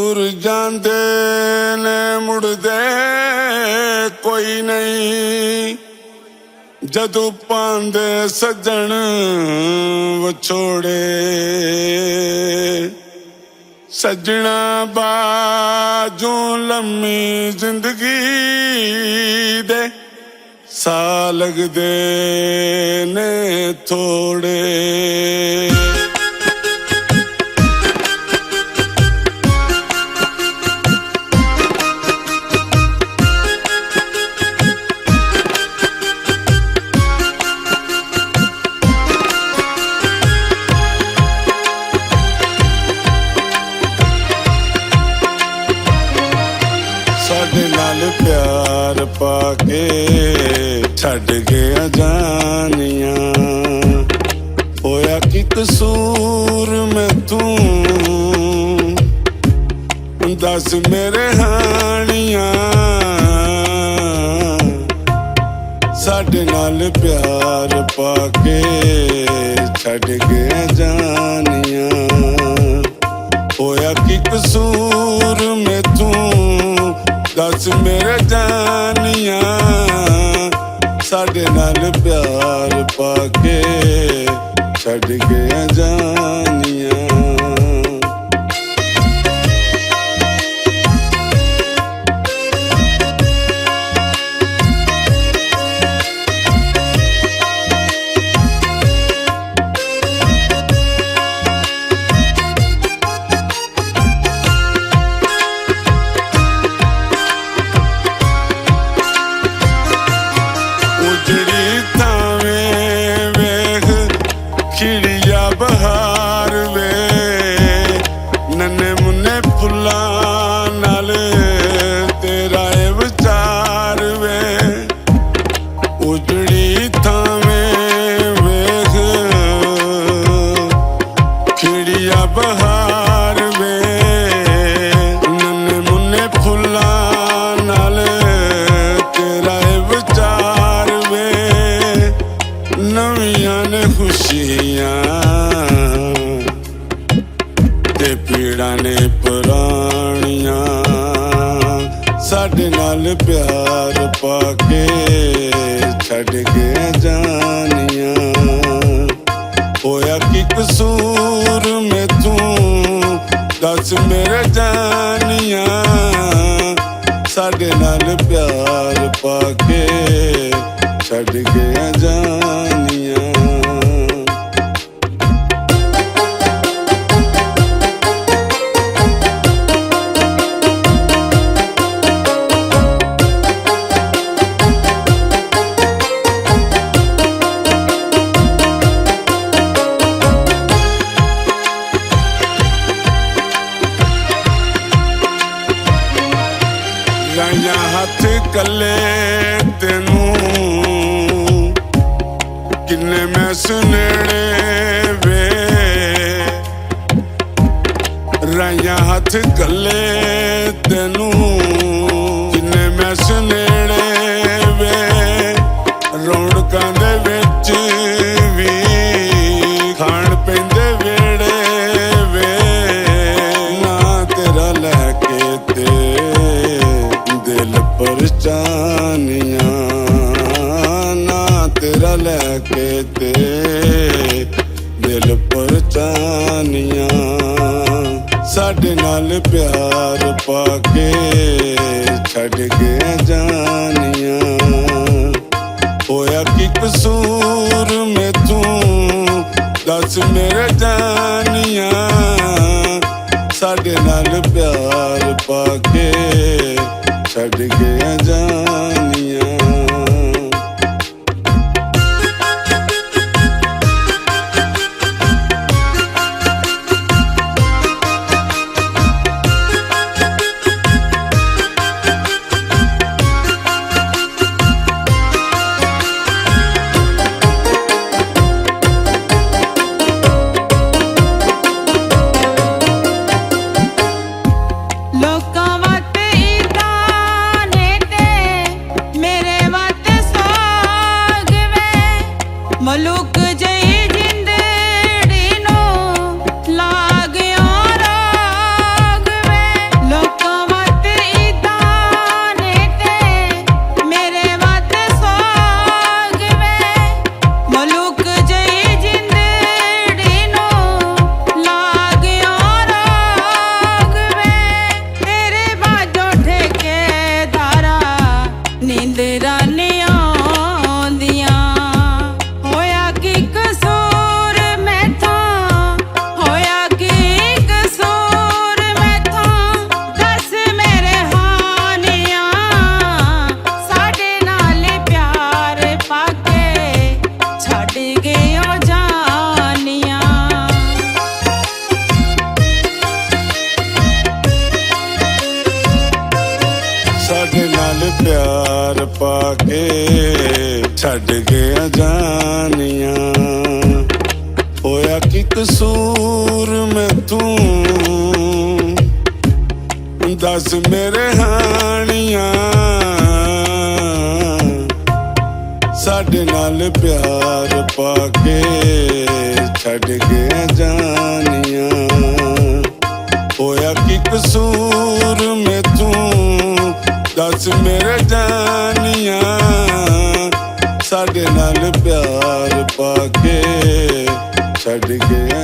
ਤੁਰ ਜਾਂਦੇ ਨੇ ਮੁੜਦੇ ਕੋਈ ਨਹੀਂ, ਜਦੋਂ ਪਾਂਦੇ ਸੱਜਣ ਵਿਛੋੜੇ। ਸੱਜਣਾ ਬਾਝੋਂ ਲੰਮੀ ਜ਼ਿੰਦਗੀ ਦੇ ਸਾਹ ਲੱਗਦੇ ਨੇ ਥੋੜੇ। ਸਾਡੇ ਨਾਲ ਪਿਆਰ ਪਾ ਕੇ ਛੱਡ ਗਿਆ ਜਾਨੀਆਂ, ਹੋਇਆ ਕੀ ਕਸੂਰ ਮੈਥੋਂ ਦੱਸ ਮੇਰੇ ਹਾਣੀਆਂ। ਸਾਡੇ ਨਾਲ ਪਿਆਰ ਪਾ ਕੇ ਛੱਡ ਗਿਆ ਜਾਨੀਆਂ, ਹੋਇਆ ਕੀ ਕਸੂਰ ਮੈਥੋਂ ਦੱਸ ਮੇਰੇ ਜਾਨੀਆਂ। ਸਾਡੇ ਨਾਲ ਪਿਆਰ ਪਾ ਕੇ ਛੱਡ ਗਿਆ ਜਾਨੀਆਂ। ਖਿੜਿਆ ਬਹਾਰ ਵੇ ਨੰਨੇ ਮੁੰਨੇ ਫੁੱਲਾਂ ਨਾਲ ਤੇਰਾ ਏ ਵਿਚਾਰ ਵੇ। ਉਜੜੀ ਥਾਵੇਂ ਵੇਖ ਖਿੜਿਆ ਬਹਾਰ ਵੇ ਨੰਨੇ ਮੁੰਨੇ ਫੁੱਲਾਂ ਨਾਲ ਤੇਰਾ ਏ ਵਿਚਾਰ ਵੇ। ਨਵੀਆਂ ਨੇ ਖੁਸ਼ੀਆਂ ਤੇ ਪੀੜਾਂ ਨੇ ਪੁਰਾਣੀਆਂ, ਸਾਡੇ ਨਾਲ ਪਿਆਰ ਪਾ ਕੇ ਛੱਡ ਗਿਆ ਜਾਨੀਆਂ। ਹੋਇਆ ਕੀ ਕਸੂਰ ਮੈਥੋਂ ਦੱਸ ਮੇਰੇ ਜਾਨੀਆਂ। ਸਾਡੇ ਨਾਲ ਪਿਆਰ ਪਾ ਕੇ ਛੱਡ ਗਿਆ ਜਾਨੀਆਂ। ਲਾਈਆਂ ਹੱਥ ਕੱਲੇ ਤੈਨੂੰ ਕਿੰਨੇ ਮੈਂ ਸੁਨੇੜੇ ਵੇ। ਰਾਈਆਂ ਹੱਥ ਕੱਲੇ ਤੈਨੂੰ ਕਿੰਨੇ ਮੈਂ ਸੁਨੇੜੇ ਵੇ। ਰੌਣਕਾਂ ਦੇ ਵਿੱਚ ਵੀ ਖਾਣ ਪੈਂਦੇ ਵੇੜੇ ਵੇ। ਨਾ ਤੇਰਾ ਲੈ ਕੇ ਤੇ ਦਿਲ ਪਰਚਾਨੀਆਂ, ਨਾ ਤੇਰਾ ਲੈ ਕੇ ਤੇ ਦਿਲ ਪਰਚਾਨੀਆਂ। ਸਾਡੇ ਨਾਲ ਪਿਆਰ ਪਾ ਕੇ ਛੱਡ ਗਿਆ ਜਾਨੀਆਂ। ਹੋਇਆ ਕੀ ਕਸੂਰ ਮੈਥੋਂ ਦੱਸ ਮੇਰੇ ਜਾਨੀਆਂ। ਸਾਡੇ ਨਾਲ ਪਿਆਰ ਪਾ ਕੇ ਛੱਡ ਗਿਆ ਜਾਨੀਆਂ। ਲੋਕਾਂ ਵਾਸਤੇ ਈਦਾਂ ਨੇ ਤੇ ਪਿਆਰ ਪਾ ਕੇ ਛੱਡ ਗਿਆ ਜਾਨੀਆਂ। ਹੋਇਆ ਕੀ ਕਸੂਰ ਮੈਥੋਂ ਦੱਸ ਮੇਰੇ ਹਾਣੀਆਂ। ਸਾਡੇ ਨਾਲ ਪਿਆਰ ਪਾ ਕੇ ਛੱਡ ਗਿਆ ਜਾਨੀਆਂ। ਹੋਇਆ ਕੀ ਕਸੂਰ ਮੈਥੋਂ ਦੱਸ ਮੇਰੇ ਜਾਨੀਆਂ। ਸਾਡੇ ਨਾਲ ਪਿਆਰ ਪਾ ਕੇ ਛੱਡ ਗਿਆ